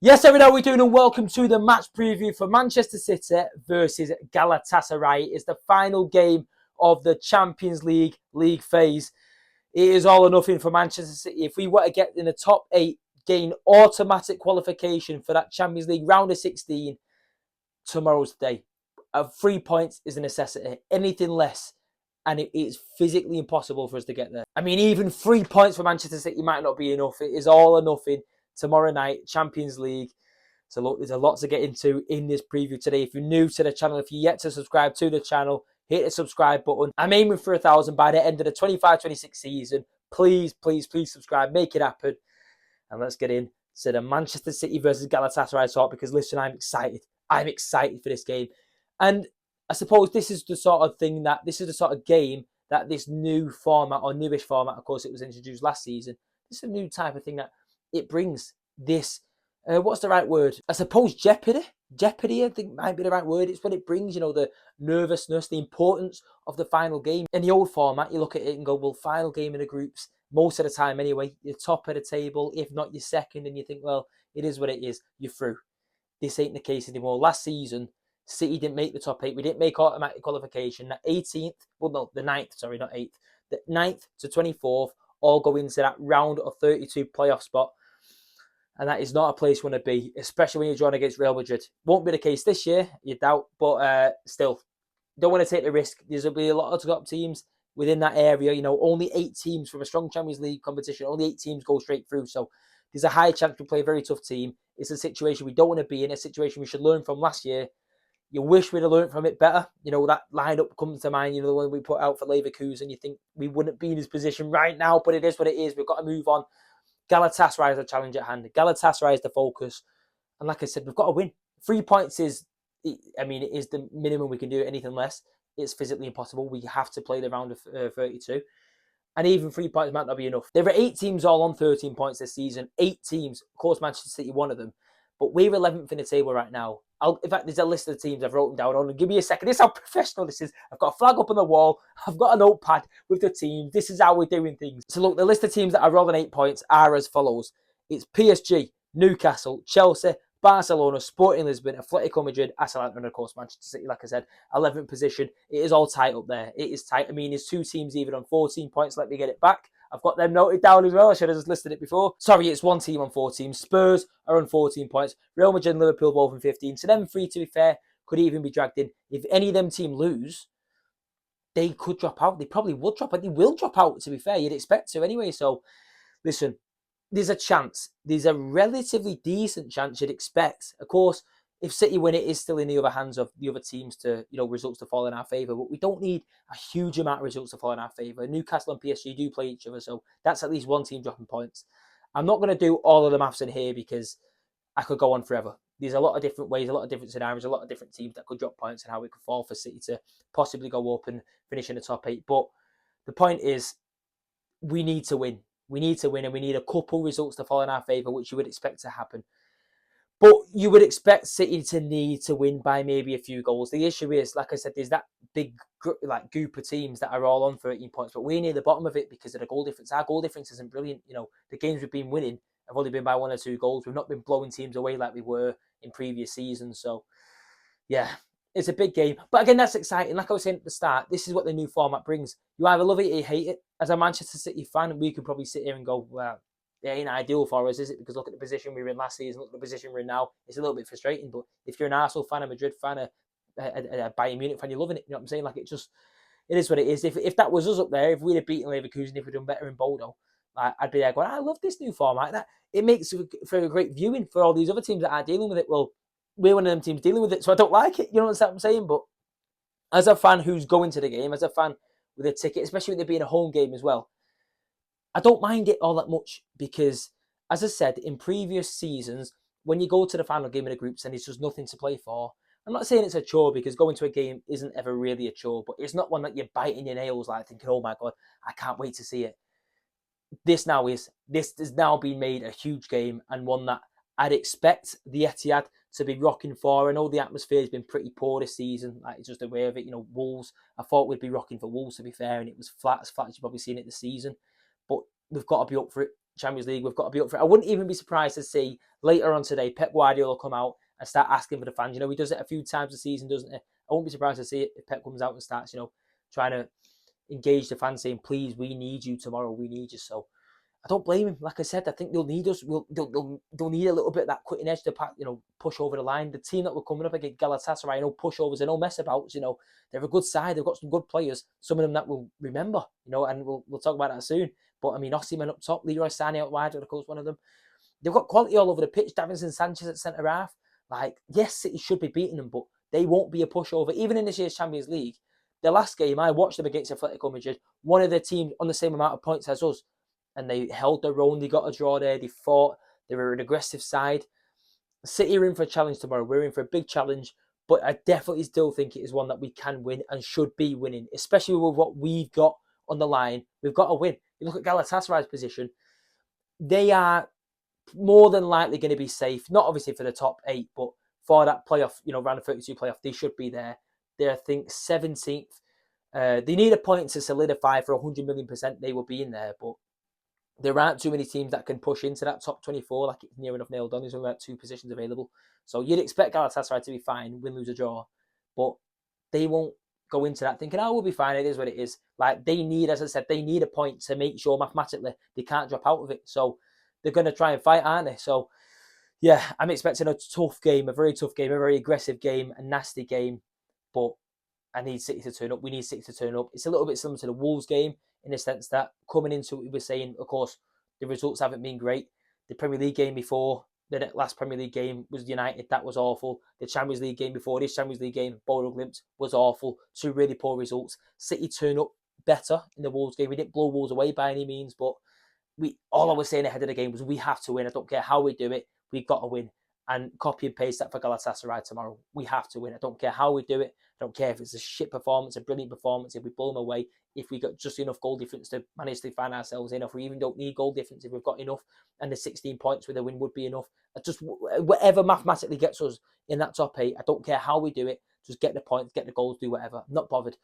Yes, everyone, how are we doing? And welcome to the match preview for Manchester City versus Galatasaray. It's the final game of the Champions League phase. It is all or nothing for Manchester City. If we were to get in the top 8, gain automatic qualification for that Champions League round of 16, tomorrow's the day. 3 points is a necessity. Anything less, and it is physically impossible for us to get there. I mean, even 3 points for Manchester City might not be enough. It is all or nothing tomorrow night, Champions League. So look, there's a lot to get into in this preview today. If you're new to the channel, if you're yet to subscribe to the channel, hit the subscribe button. I'm aiming for 1,000 by the end of the 25-26 season. Please, please, please subscribe. Make it happen. And let's get into the Manchester City versus Galatasaray talk because, listen, I'm excited. I'm excited for this game. And I suppose this is the sort of game that this new format, or newish format, of course, it was introduced last season. This is a new type of thing that it brings this, what's the right word? I suppose jeopardy. Jeopardy, I think, might be the right word. It's what it brings, the nervousness, the importance of the final game. In the old format, you look at it and go, well, final game in the groups, most of the time anyway, you're top of the table, if not you're second, and you think, well, it is what it is, you're through. This ain't the case anymore. Last season, City didn't make the top 8. We didn't make automatic qualification. The 18th, well, no, the 9th, sorry, not 8th. The 9th to 24th all go into that round of 32 playoff spot. And that is not a place you want to be, especially when you're drawing against Real Madrid. Won't be the case this year, you doubt, but still, don't want to take the risk. There's going to be a lot of top teams within that area. Only 8 teams from a strong Champions League competition, only 8 teams go straight through. So there's a high chance we play a very tough team. It's a situation we don't want to be in, a situation we should learn from last year. You wish we'd have learned from it better. That lineup comes to mind, the one we put out for Leverkusen. You think we wouldn't be in this position right now, but it is what it is. We've got to move on. Galatasaray is a challenge at hand. Galatasaray is the focus. And like I said, we've got to win. 3 points is the minimum we can do. Anything less, it's physically impossible. We have to play the round of 32. And even 3 points might not be enough. There are 8 teams all on 13 points this season. 8 teams. Of course, Manchester City, one of them. But we're 11th in the table right now. In fact, there's a list of teams I've written down on. Give me a second. This is how professional this is. I've got a flag up on the wall. I've got a notepad with the teams. This is how we're doing things. So look, the list of teams that are rolling 8 points are as follows. It's PSG, Newcastle, Chelsea, Barcelona, Sporting Lisbon, Atletico Madrid, Atalanta, and of course Manchester City, like I said, 11th position. It is all tight up there. It is tight. There's 2 teams even on 14 points. Let me get it back. I've got them noted down as well. I should have just listed it before. Sorry, it's 1 team on 14. Spurs are on 14 points. Real Madrid and Liverpool both on 15. So them 3, to be fair, could even be dragged in. If any of them teams lose, they could drop out. They probably would drop out. They will drop out, to be fair. You'd expect to anyway. So, listen, there's a chance. There's a relatively decent chance you'd expect. Of course, if City win, it is still in the other hands of the other teams to, results to fall in our favour. But we don't need a huge amount of results to fall in our favour. Newcastle and PSG do play each other, so that's at least one team dropping points. I'm not going to do all of the maths in here because I could go on forever. There's a lot of different ways, a lot of different scenarios, a lot of different teams that could drop points and how it could fall for City to possibly go up and finish in the top 8. But the point is, we need to win. We need to win, and we need a couple results to fall in our favour, which you would expect to happen. But you would expect City to need to win by maybe a few goals. The issue is, like I said, there's that big group of teams that are all on 13 points, but we're near the bottom of it because of the goal difference. Our goal difference isn't brilliant. The games we've been winning have only been by 1 or 2 goals. We've not been blowing teams away like we were in previous seasons. So, yeah, it's a big game. But again, that's exciting. Like I was saying at the start, this is what the new format brings. You either love it or you hate it. As a Manchester City fan, we could probably sit here and go, well, it ain't ideal for us, is it? Because look at the position we were in last season, look at the position we're in now. It's a little bit frustrating, but if you're an Arsenal fan, a Madrid fan, a Bayern Munich fan, you're loving it. You know what I'm saying? Like, it is what it is. If that was us up there, if we'd have beaten Leverkusen, if we'd done better in Bodo, I'd be there going, I love this new format. That it makes for a great viewing for all these other teams that are dealing with it. Well, we're one of them teams dealing with it, so I don't like it. You know what I'm saying? But as a fan who's going to the game, as a fan with a ticket, especially with it being a home game as well, I don't mind it all that much because, as I said, in previous seasons, when you go to the final game of the groups and it's just nothing to play for, I'm not saying it's a chore because going to a game isn't ever really a chore, but it's not one that you're biting your nails like thinking, oh my God, I can't wait to see it. This has now been made a huge game and one that I'd expect the Etihad to be rocking for. I know the atmosphere has been pretty poor this season. Like, it's just a way of it. Wolves, I thought we'd be rocking for Wolves, to be fair, and it was flat as you've probably seen it this season. But we've got to be up for it. Champions League. We've got to be up for it. I wouldn't even be surprised to see later on today Pep Guardiola come out and start asking for the fans. You know, he does it a few times a season, doesn't he? I won't be surprised to see it if Pep comes out and starts, you know, trying to engage the fans, saying, please, we need you tomorrow. We need you. So I don't blame him. Like I said, I think they'll need us. They'll need a little bit of that cutting edge to, you know, push over the line. The team that we're coming up against, Galatasaray, you know, pushovers and no mess abouts. You know, they're a good side. They've got some good players. Some of them that we'll remember. You know, and we'll talk about that soon. But I mean, Osimhen up top, Leroy Sané out wide, of course, one of them. They've got quality all over the pitch. Davinson Sanchez at centre half. Like, yes, City should be beating them, but they won't be a pushover. Even in this year's Champions League, the last game I watched them against Atletico Madrid, one of the teams on the same amount of points as us, and they held their own. They got a draw there. They fought. They were an aggressive side. City are in for a challenge tomorrow. We're in for a big challenge, but I definitely still think it is one that we can win and should be winning, especially with what we've got on the line. We've got to win. You look at Galatasaray's position, they are more than likely going to be safe. Not obviously for the top 8, but for that playoff, you know, round of 32 playoff, they should be there. They're, I think, 17th. They need a point to solidify for 100 million%. They will be in there, but there aren't too many teams that can push into that top 24. Like, it's near enough nailed on. There's only about 2 positions available. So you'd expect Galatasaray to be fine, win, lose, or draw. But they won't go into that thinking, oh, we'll be fine. It is what it is. Like, they need, as I said, they need a point to make sure mathematically they can't drop out of it. So they're going to try and fight, aren't they? So, yeah, I'm expecting a tough game, a very tough game, a very aggressive game, a nasty game. But I need City to turn up. We need City to turn up. It's a little bit similar to the Wolves game in the sense that coming into it, we were saying, of course, the results haven't been great. The Premier League game before, the last Premier League game was United. That was awful. The Champions League game before this Champions League game, Bodo Glimt, was awful. 2 really poor results. City turn up better in the Wolves game. We didn't blow Wolves away by any means, but all I was saying ahead of the game was we have to win. I don't care how we do it. We've got to win. And copy and paste that for Galatasaray tomorrow. We have to win. I don't care how we do it. I don't care if it's a shit performance, a brilliant performance, if we blow them away, if we got just enough goal difference to manage to find ourselves in, if we even don't need goal difference, if we've got enough, and the 16 points with a win would be enough. Just whatever mathematically gets us in that top 8, I don't care how we do it. Just get the points, get the goals, do whatever. I'm not bothered.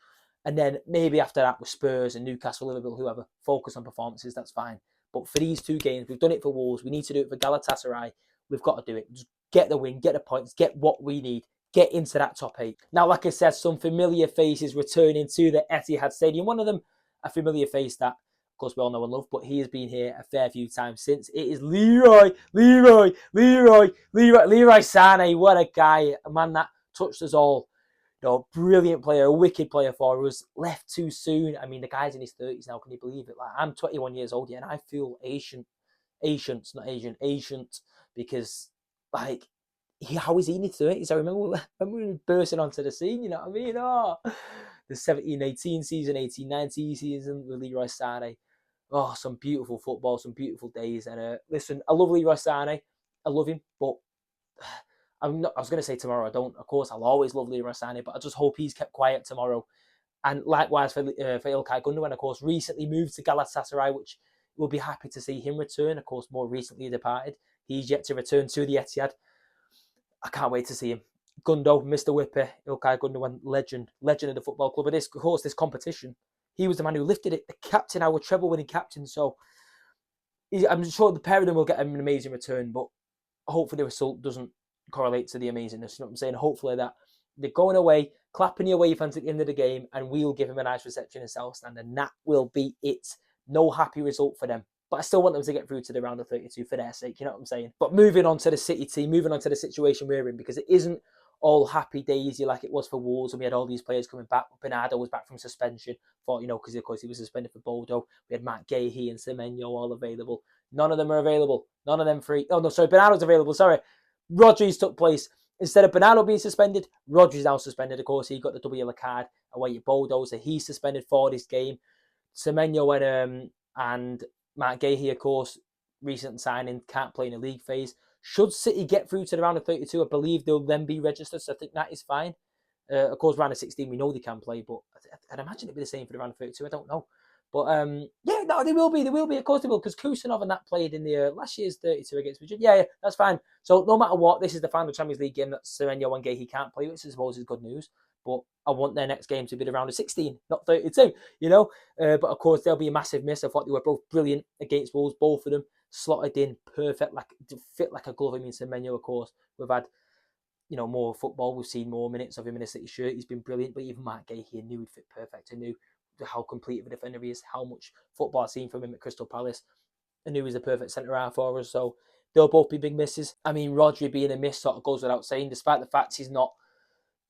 And then maybe after that with Spurs and Newcastle, Liverpool, whoever, focus on performances, that's fine. But for these 2 games, we've done it for Wolves. We need to do it for Galatasaray. We've got to do it. Just get the win, get the points, get what we need, get into that top 8. Now, like I said, some familiar faces returning to the Etihad Stadium. One of them, a familiar face that, of course, we all know and love, but he has been here a fair few times since. It is Leroy Sané. What a guy, a man that touched us all. You know, brilliant player, a wicked player for us. Left too soon. I mean, the guy's in his 30s now. Can you believe it? Like, I'm 21 years old yet, and I feel ancient, because, like, how is he in his 30s? I remember when we were bursting onto the scene, you know what I mean? Oh, the 17-18 season, 18-19 season with Leroy Sané. Oh, some beautiful football, some beautiful days. And listen, I love Leroy Sané. I love him, but I was going to say tomorrow, I don't. Of course, I'll always love Leroy Sané, but I just hope he's kept quiet tomorrow. And likewise for Ilkay Gundogan, of course, recently moved to Galatasaray, which we'll be happy to see him return. Of course, more recently departed. He's yet to return to the Etihad. I can't wait to see him. Gundo, Mr. Whipper, Ilkay Gundogan, legend of the football club. But of course, this competition, he was the man who lifted it, the captain, our treble-winning captain. So I'm sure the pair of them will get an amazing return, but hopefully the result doesn't correlate to the amazingness. You know what I'm saying? Hopefully that they're going away, clapping the away fans at the end of the game, and we'll give him a nice reception in South Stand, and that will be it. No happy result for them. But I still want them to get through to the round of 32 for their sake, you know what I'm saying? But moving on to the City team, moving on to the situation we're in, because it isn't all happy daisy like it was for Wolves, and we had all these players coming back. Bernardo was back from suspension, because of course he was suspended for Bodo. We had Matt Gahey and Semenyo all available. None of them are available. None of them free. Oh, no, sorry, Bernardo's available, sorry. Rodri's took place. Instead of Bernardo being suspended, Rodri's now suspended. Of course, he got the double yellow card away at Bodo, so he's suspended for this game. Semenyo and Matt Gahey, of course, recent signing, can't play in the league phase. Should City get through to the round of 32, I believe they'll then be registered, so I think that is fine. Of course, round of 16, we know they can play, but I'd imagine it'd be the same for the round of 32. I don't know. But, yeah, no, they will be. Of course they will, because Kusanov and that played in the last year's 32 against Madrid. Yeah, that's fine. So, no matter what, this is the final Champions League game that Semenyo and Gahey can't play, which I suppose is good news. But I want their next game to be the round of 16, not 32, you know. But, of course, there'll be a massive miss. I thought they were both brilliant against Wolves, both of them. slotted in, perfect, like fit like a glove. I mean, Semenyo, of course, we've had more football. We've seen more minutes of him in a City shirt. He's been brilliant. But even Mark Gay here knew he'd fit perfect. I knew how complete of a defender he is, how much football I've seen from him at Crystal Palace. I knew he was the perfect centre-half for us. So they'll both be big misses. I mean, Rodri being a miss sort of goes without saying, despite the fact he's not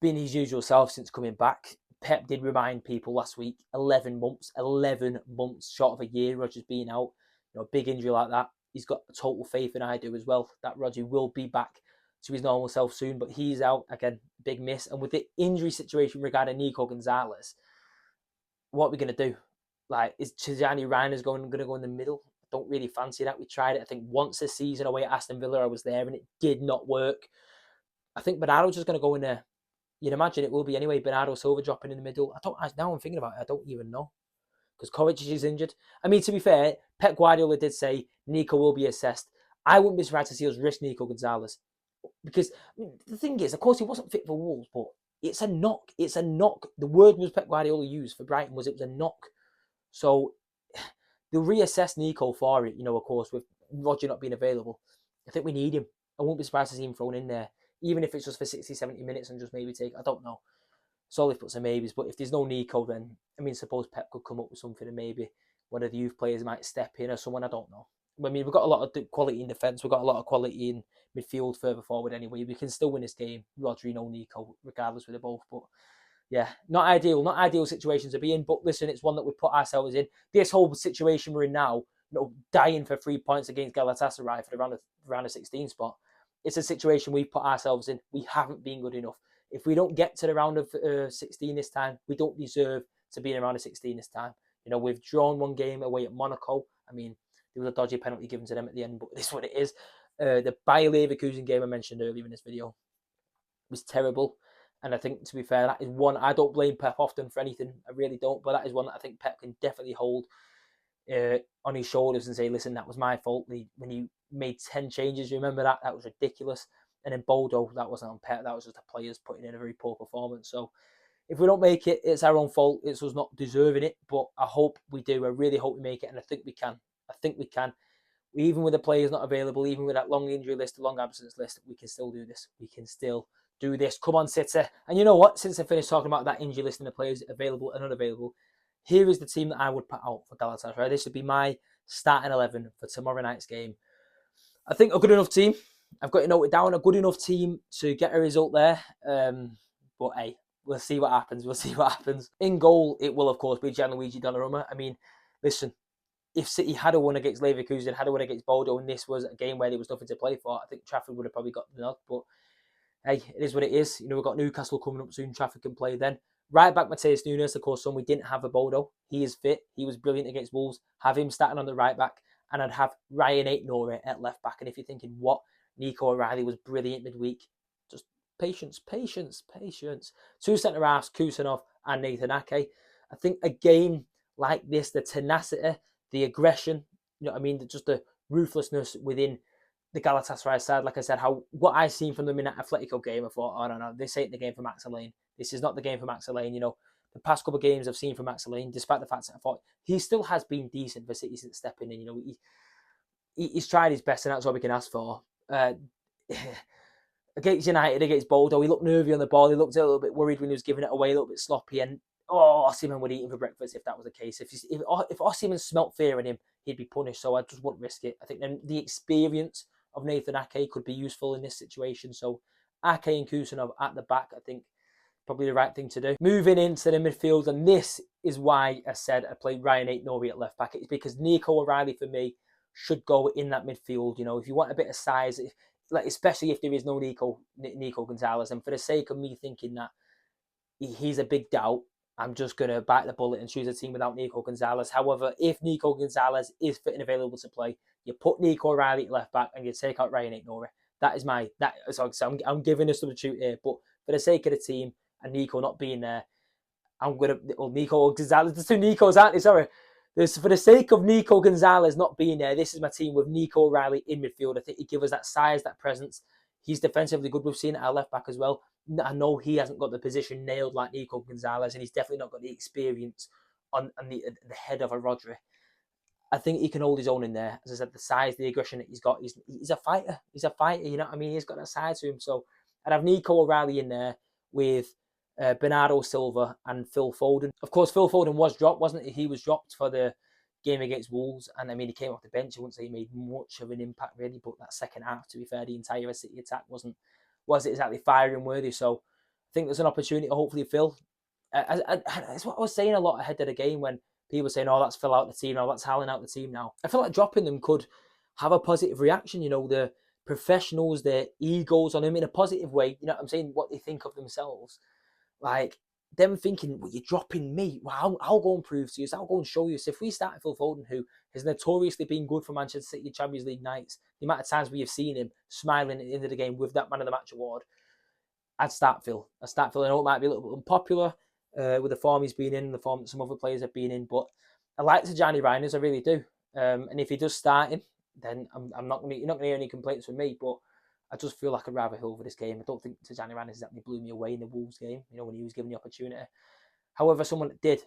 been his usual self since coming back. Pep did remind people last week, 11 months short of a year, Rodri's being out. A big injury like that. He's got total faith, and I do as well, that Rodri will be back to his normal self soon, but he's out again, big miss. And with the injury situation regarding Nico Gonzalez, what are we going to do? Like, is Tijani Reiners going to go in the middle? I don't really fancy that. We tried it, I think, once this season away at Aston Villa. I was there, and it did not work. I think Bernardo's just going to go in there. You'd imagine it will be anyway. Bernardo Silva dropping in the middle. Now I'm thinking about it, I don't even know. Because Kovacic is injured. I mean, to be fair, Pep Guardiola did say Nico will be assessed. I wouldn't be surprised to see us risk Nico Gonzalez. Because the thing is, of course, he wasn't fit for Wolves, but it's a knock. It's a knock. The word was Pep Guardiola used for Brighton was it was a knock. So they'll reassess Nico for it, of course, with Roger not being available. I think we need him. I won't be surprised to see him thrown in there, even if it's just for 60, 70 minutes and just maybe I don't know. Solid put some maybes, but if there's no Nico, then, I mean, suppose Pep could come up with something and maybe one of the youth players might step in or someone, I don't know. I mean, we've got a lot of quality in defence. We've got a lot of quality in midfield further forward anyway. We can still win this game. Rodri, no Nico, regardless with the both. But yeah, not ideal situation to be in. But listen, it's one that we put ourselves in. This whole situation we're in now, dying for 3 points against Galatasaray for the round of 16 spot. It's a situation we put ourselves in. We haven't been good enough. If we don't get to the round of 16 this time, we don't deserve to be in the round of 16 this time. We've drawn one game away at Monaco. I mean, there was a dodgy penalty given to them at the end, but this is what it is. The Bayer Leverkusen game I mentioned earlier in this video was terrible. And I think, to be fair, that is one, I don't blame Pep often for anything. I really don't. But that is one that I think Pep can definitely hold on his shoulders and say, listen, that was my fault. When you made 10 changes, remember that? That was ridiculous. And then Bodo, that wasn't on Pep. That was just the players putting in a very poor performance. So if we don't make it, it's our own fault. It's us not deserving it. But I hope we do. I really hope we make it. And I think we can. Even with the players not available, even with that long injury list, the long absence list, we can still do this. We can still do this. Come on, City. And you know what? Since I finished talking about that injury list and the players available and unavailable, here is the team that I would put out for Galatasaray. This would be my starting 11 for tomorrow night's game. I think a good enough team. I've got to note it down. A good enough team to get a result there. But hey, we'll see what happens. In goal, it will, of course, be Gianluigi Donnarumma. I mean, listen, if City had a won against Leverkusen, had a win against Bodo, and this was a game where there was nothing to play for, I think Trafford would have probably got the nod. But hey, it is what it is. We've got Newcastle coming up soon. Trafford can play then. Right back, Mateus Nunes, of course, son we didn't have a Bodo. He is fit. He was brilliant against Wolves. Have him starting on the right back. And I'd have Ryan Aït-Nouri at left back. And if you're thinking, what? Nico O'Reilly was brilliant midweek. Just patience. Two centre-halves, Kusanov and Nathan Ake. I think a game like this, the tenacity, the aggression, just the ruthlessness within the Galatasaray side. Like I said, what I seen from them in that Atletico game, I thought, oh no, this ain't the game for Max Alane. This is not the game for Max Alane. The past couple of games I've seen from Max Alane, despite the fact that I thought he still has been decent for City since stepping in. He's tried his best, and that's what we can ask for. Against United, against Bodo, he looked nervy on the ball. He looked a little bit worried when he was giving it away, a little bit sloppy. And Osimhen would eat him for breakfast if that was the case. If Osimhen smelt fear in him, he'd be punished. So I just wouldn't risk it. I think then the experience of Nathan Ake could be useful in this situation. So Ake and Kusanov at the back, I think probably the right thing to do. Moving into the midfield, and this is why I said I played Ryan Aït-Nouri at left back. It's because Nico O'Reilly for me should go in that midfield. If you want a bit of size, especially if there is no Nico Gonzalez, and for the sake of me thinking that he's a big doubt, I'm just going to bite the bullet and choose a team without Nico Gonzalez. However, if Nico Gonzalez is fit and available to play, you put Nico O'Reilly at left back and you take out Ryan Aït-Nouri. I'm giving a substitute here, but for the sake of the team and Nico not being there, Nico Gonzalez, there's two Nicos, aren't there? Sorry. For the sake of Nico Gonzalez not being there, this is my team with Nico O'Reilly in midfield. I think he gives us that size, that presence. He's defensively good. We've seen it at our left back as well. I know he hasn't got the position nailed like Nico Gonzalez, and he's definitely not got the experience on the head of a Rodri. I think he can hold his own in there. As I said, the size, the aggression that he's got, he's a fighter. He's a fighter, you know what I mean? He's got that side to him. So I'd have Nico O'Reilly in there with Bernardo Silva and Phil Foden. Of course, Phil Foden was dropped, wasn't he? He was dropped for the game against Wolves. And I mean, he came off the bench. I wouldn't say he made much of an impact, really. But that second half, to be fair, the entire City attack wasn't exactly firing worthy. So I think there's an opportunity to hopefully Phil. That's what I was saying a lot ahead of the game when people were saying, oh, that's Phil out the team, oh, that's Haaland out the team now. I feel like dropping them could have a positive reaction, you know, the professionals, their egos on him in a positive way, you know what I'm saying, what they think of themselves. Like, them thinking, well, you're dropping me, well, I'll go and prove to you, I'll go and show you. So if we start Phil Foden, who has notoriously been good for Manchester City Champions League nights, the amount of times we have seen him smiling at the end of the game with that Man of the Match award, I'd start Phil. I know it might be a little bit unpopular, with the form he's been in, the form that some other players have been in. But I like Tijani Reinders, I really do. And if he does start him, then you're not going to hear any complaints from me. But I just feel like I'd rather Hill for this game. I don't think Tijani Reinders exactly blew me away in the Wolves game, you know, when he was given the opportunity. However, someone that did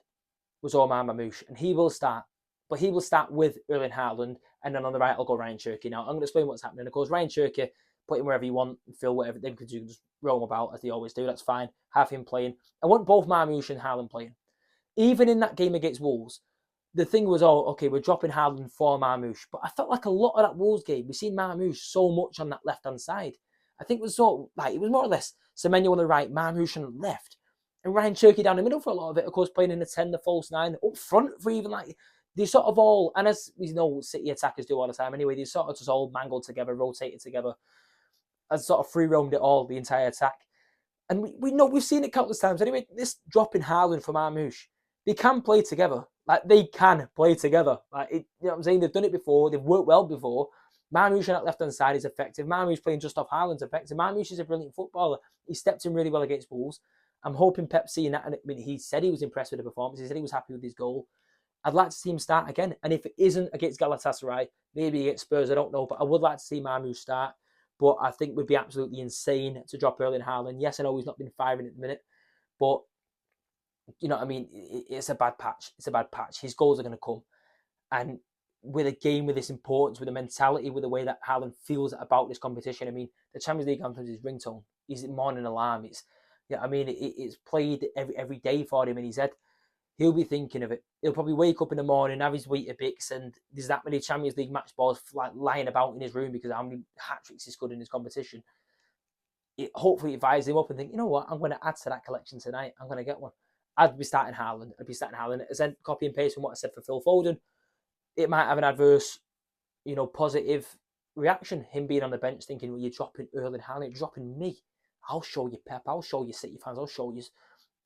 was Omar Mamouche, and he will start. But he will start with Erling Haaland, and then on the right, I'll go Ryan Cherky. Now, I'm going to explain what's happening. Of course, Ryan Cherky, put him wherever you want, Phil, whatever, they could do, just roam about as they always do. That's fine. Have him playing. I want both Mamouche and Haaland playing. Even in that game against Wolves, the thing was, oh, okay, we're dropping Haaland for Mamouche. But I felt like a lot of that Wolves game, we've seen Mamouche so much on that left-hand side. I think it was more or less Semenyo on the right, Mamouche on the left, and Ryan Cherky down the middle for a lot of it, of course, playing in the 10, the false 9, up front for even like, they sort of all, and as we know City attackers do all the time anyway, they sort of just all mangled together, rotated together, and sort of free roamed it all, the entire attack. And we know, we've seen it countless times anyway, this dropping Haaland for Mamouche, they can play together. Like, they can play together. Like, you know what I'm saying? They've done it before, they've worked well before. Mamouche on that left-hand side is effective. Mamouche playing just off Haaland's effective. Mamouche is a brilliant footballer. He stepped in really well against Wolves. I'm hoping Pep seeing that. And I mean, he said he was impressed with the performance. He said he was happy with his goal. I'd like to see him start again. And if it isn't against Galatasaray, maybe against Spurs, I don't know. But I would like to see Mamouche start. But I think it would be absolutely insane to drop Erling Haaland. Yes, I know he's not been firing at the minute. But, you know what I mean? It's a bad patch. It's a bad patch. His goals are going to come. And with a game with this importance, with the mentality, with the way that Haaland feels about this competition, I mean, the Champions League anthem is his ringtone. His morning alarm. It's played every day for him in his head. He'll be thinking of it. He'll probably wake up in the morning, have his Weetabix, and there's that many Champions League match balls like lying about in his room because how many hat-tricks he's scored in his competition. It hopefully fires him up and think, you know what, I'm going to add to that collection tonight. I'm going to get one. I'd be starting Haaland. As then copy and paste from what I said for Phil Foden. It might have an adverse, positive reaction. Him being on the bench thinking, well, you're dropping Erling Haaland, you're dropping me. I'll show you, Pep. I'll show you, City fans. I'll show you.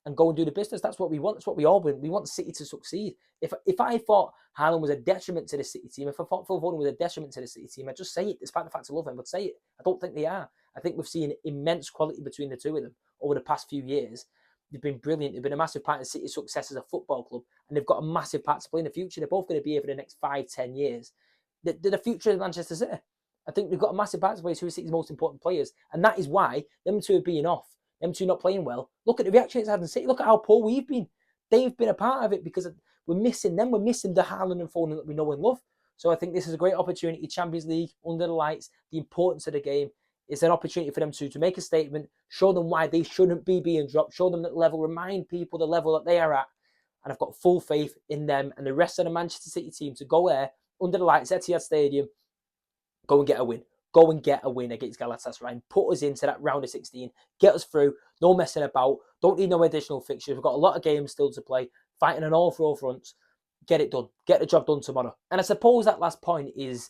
And go and do the business. That's what we want. That's what we all want. We want City to succeed. If I thought Haaland was a detriment to the City team, if I thought Phil Foden was a detriment to the City team, I'd just say it, despite the fact I love him, but say it. I don't think they are. I think we've seen immense quality between the two of them over the past few years. They've been brilliant. They've been a massive part of City's success as a football club, and they've got a massive part to play in the future. They're both going to be here for the next 5-10 years. They're the future of Manchester City. I think they've got a massive part to play. Who are City's most important players, and that is why them two are being off. Them two not playing well. Look at the reaction it's had in City. Look at how poor we've been. They've been a part of it because we're missing them. We're missing the Haaland and Foden that we know and love. So I think this is a great opportunity. Champions League, under the lights, the importance of the game. It's an opportunity for them to make a statement, show them why they shouldn't be being dropped, show them that level, remind people the level that they are at. And I've got full faith in them and the rest of the Manchester City team to go there, under the lights, Etihad Stadium, go and get a win. Go and get a win against Galatasaray and put us into that round of 16. Get us through. No messing about. Don't need no additional fixtures. We've got a lot of games still to play. Fighting on all four fronts. Get it done. Get the job done tomorrow. And I suppose that last point is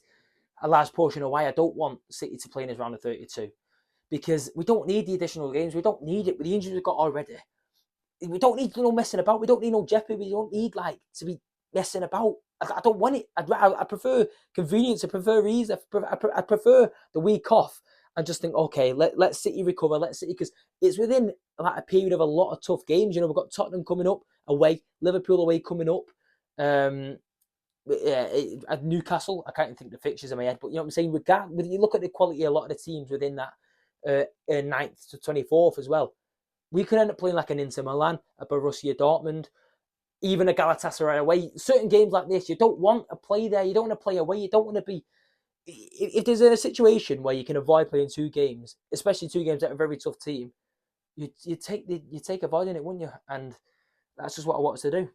a large portion of why I don't want City to play in this round of 32. Because we don't need the additional games. We don't need it with the injuries we've got already. We don't need no messing about. We don't need no jeopardy. We don't need to be messing about. I don't want it. I prefer convenience. I prefer ease. I prefer the week off and just think, okay, let City recover. Let City, because it's within a period of a lot of tough games. We've got Tottenham coming up away, Liverpool away coming up. At Newcastle, I can't even think the fixtures in my head, but you know what I'm saying. When you look at the quality of a lot of the teams within that 9th to 24th as well, we could end up playing like an Inter Milan, a Borussia Dortmund. even a Galatasaray away. Certain games like this, you don't want to play there. You don't want to play away. You don't want to be... If there's a situation where you can avoid playing 2 games, especially 2 games at a very tough team, you take avoiding it, wouldn't you? And that's just what I want us to do.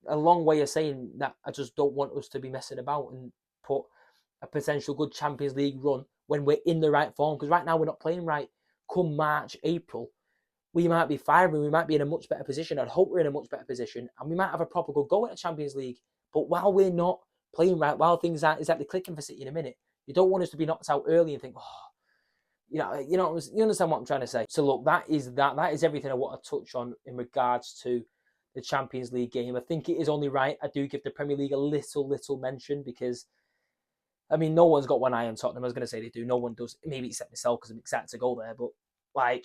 A long way of saying that I just don't want us to be messing about and put a potential good Champions League run when we're in the right form. Because right now we're not playing right. Come March, April, we might be firing. We might be in a much better position. I'd hope we're in a much better position. And we might have a proper good go at the Champions League. But while we're not playing right, while things aren't exactly clicking for City in a minute, you don't want us to be knocked out early and think, oh, you understand what I'm trying to say. So look, that is everything I want to touch on in regards to the Champions League game. I think it is only right I do give the Premier League a little mention because, I mean, no one's got one eye on Tottenham. I was going to say they do. No one does. Maybe except myself because I'm excited to go there. But, like,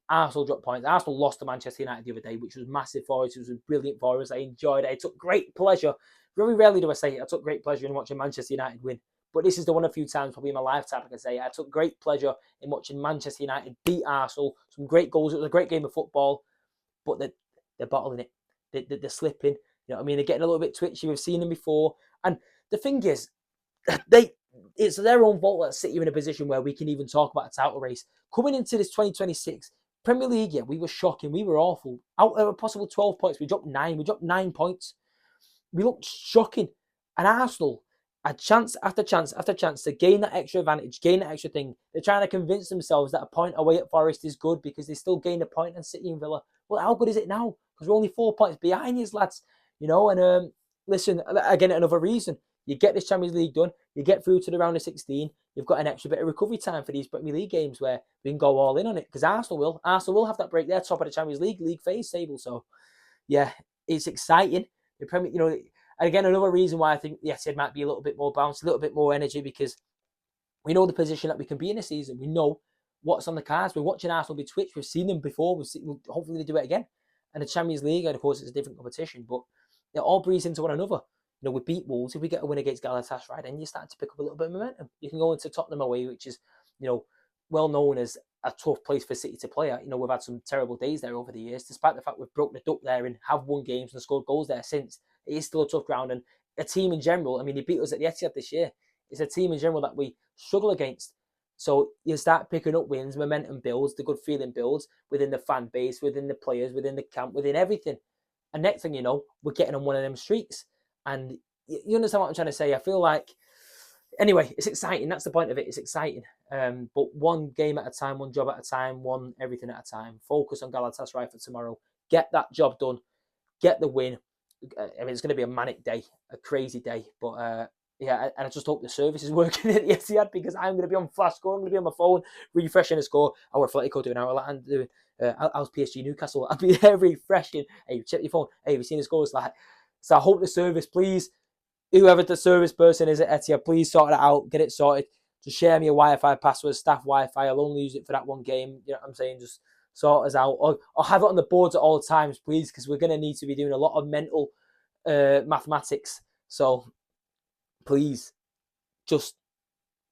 Arsenal dropped points. Arsenal lost to Manchester United the other day, which was massive for us. It was brilliant for us. I enjoyed it. I took great pleasure. Very rarely do I say it. I took great pleasure in watching Manchester United win. But this is the one a few times probably in my lifetime I can say I took great pleasure in watching Manchester United beat Arsenal. Some great goals. It was a great game of football. But they're bottling it. They're slipping. You know what I mean? They're getting a little bit twitchy. We've seen them before. And the thing is, it's their own fault that City are in a position where we can even talk about a title race. Coming into this 2026 Premier League, yeah, we were shocking. We were awful. Out of a possible 12 points, we dropped 9. We dropped 9 points. We looked shocking. And Arsenal had chance after chance after chance to gain that extra advantage, gain that extra thing. They're trying to convince themselves that a point away at Forest is good because they still gained a point on City and Villa. Well, how good is it now? Because we're only 4 points behind you, lads. You know, and listen, again, another reason. You get this Champions League done, you get through to the round of 16, you've got an extra bit of recovery time for these Premier League games where we can go all in on it. Because Arsenal will have that break. They're top of the Champions League phase table. So, yeah, it's exciting. The Premier, you know, and again, another reason why I think the Etihad might be a little bit more balanced, a little bit more energy, because we know the position that we can be in a season. We know what's on the cards. We're watching Arsenal be twitched. We've seen them before. Hopefully they do it again. And the Champions League, and of course, it's a different competition, but it all breathes into one another. You know, we beat Wolves. If we get a win against Galatasaray, then you're starting to pick up a little bit of momentum. You can go into Tottenham away, which is, you know, well known as a tough place for City to play at. You know, we've had some terrible days there over the years, despite the fact we've broken the duck there and have won games and scored goals there since. It is still a tough ground, and a team in general. I mean, they beat us at the Etihad this year. It's a team in general that we struggle against. So you start picking up wins, momentum builds, the good feeling builds within the fan base, within the players, within the camp, within everything. And next thing you know, we're getting on one of them streaks. And you understand what I'm trying to say? I feel like, anyway, it's exciting. That's the point of it. It's exciting. But one game at a time, one job at a time, one everything at a time. Focus on Galatasaray for tomorrow. Get that job done. Get the win. I mean, it's going to be a manic day, a crazy day. But yeah, and I just hope the service is working at the Etihad because I'm going to be on flash score. I'm going to be on my phone refreshing the score. Our Atletico doing our and doing. How's PSG Newcastle? I'll be there refreshing. Hey, check your phone. Hey, have you seen the scores? Like, so I hope the service, please, whoever the service person is at Etihad, please sort it out, get it sorted. Just share me a Wi-Fi password, staff Wi-Fi. I'll only use it for that one game. You know what I'm saying? Just sort us out. Or have it on the boards at all times, please, because we're going to need to be doing a lot of mental mathematics. So please, just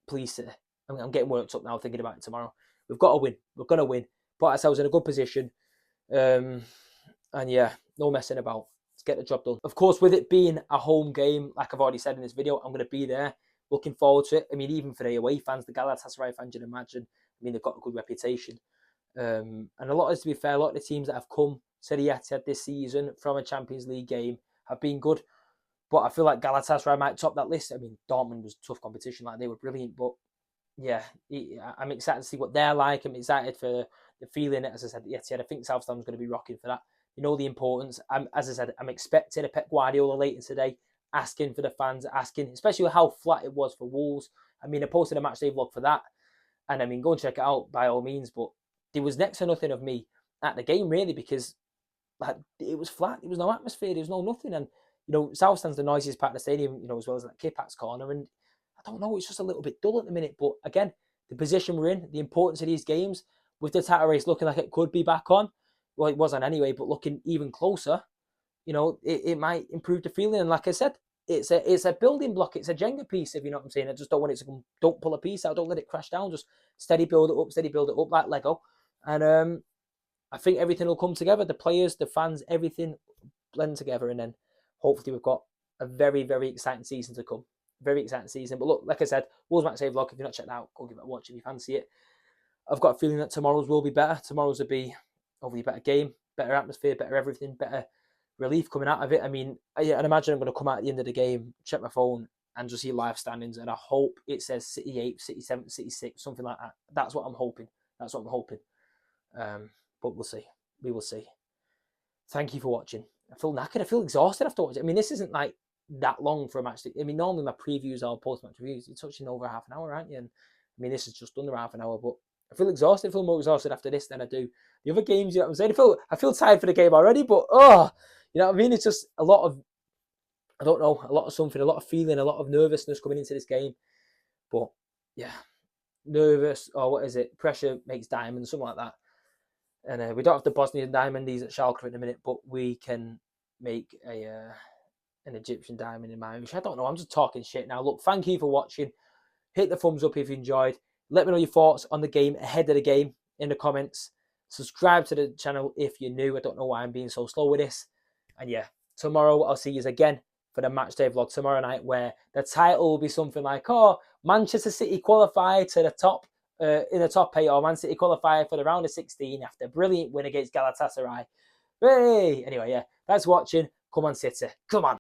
please, sir. I'm getting worked up now thinking about it tomorrow. We've got to win. We're going to win. Put ourselves in a good position. And yeah, no messing about. Let's get the job done. Of course, with it being a home game, like I've already said in this video, I'm going to be there. Looking forward to it. I mean, even for the away fans, the Galatasaray fans, you'd imagine. I mean, they've got a good reputation. And a lot, to be fair, a lot of the teams that have come to the Etihad this season from a Champions League game have been good. But I feel like Galatasaray might top that list. I mean, Dortmund was tough competition. Like, they were brilliant. But yeah, I'm excited to see what they're like. I'm excited for the feeling, as I said, the Etihad. I think Southampton's going to be rocking for that. You know the importance. As I said, I'm expecting a Pep Guardiola later today, asking for the fans, asking, especially with how flat it was for Wolves. I mean, I posted a match day vlog for that. And I mean, go and check it out by all means. But there was next to nothing of me at the game, really, because like, it was flat. There was no atmosphere. There was no nothing. And, you know, Southstand's the noisiest part of the stadium, you know, as well as that K-Pax corner. And I don't know, it's just a little bit dull at the minute. But again, the position we're in, the importance of these games, with the title race looking like it could be back on, well, it wasn't anyway, but looking even closer, you know, it might improve the feeling. And like I said, it's a building block. It's a Jenga piece, if you know what I'm saying. I just don't want it to come, don't pull a piece out. Don't let it crash down. Just steady build it up like Lego. And I think everything will come together. The players, the fans, everything. blend together, and then hopefully we've got a very, very exciting season to come. Very exciting season. But look, like I said, Wolves Match Day vlog, if you're not checked out, go give it a watch if you fancy it. I've got a feeling that tomorrow's will be better. Tomorrow's will be hopefully a better game, better atmosphere, better everything, better relief coming out of it. I mean, I imagine I'm going to come out at the end of the game, check my phone, and just see live standings, and I hope it says City 8th, City 7th, City 6th, something like that. That's what I'm hoping. That's what I'm hoping. But we'll see. We will see. Thank you for watching. I feel knackered. I feel exhausted after watching. I mean, this isn't like that long for a match. I mean, normally my previews are post-match reviews. You're touching over half an hour, aren't you? And I mean, this is just under half an hour, but I feel exhausted. I feel more exhausted after this than I do the other games. You know what I'm saying? I feel tired for the game already, but you know what I mean? It's just a lot of, I don't know, a lot of something, a lot of feeling, a lot of nervousness coming into this game. But yeah, nervous, or what is it? Pressure makes diamonds, something like that. And we don't have the Bosnian diamond, these at Schalke in a minute, but we can make an Egyptian diamond in my wish. I don't know, I'm just talking shit now. Look, thank you for watching. Hit the thumbs up if you enjoyed. Let me know your thoughts on the game ahead of the game in the comments. Subscribe to the channel if you're new. I don't know why I'm being so slow with this. And yeah, tomorrow I'll see you again for the match day vlog tomorrow night, where the title will be something like, Manchester City qualify to the top, in the top 8, or Man City qualify for the round of 16 after a brilliant win against Galatasaray. Hey! Anyway, yeah, thanks for watching. Come on, City. Come on.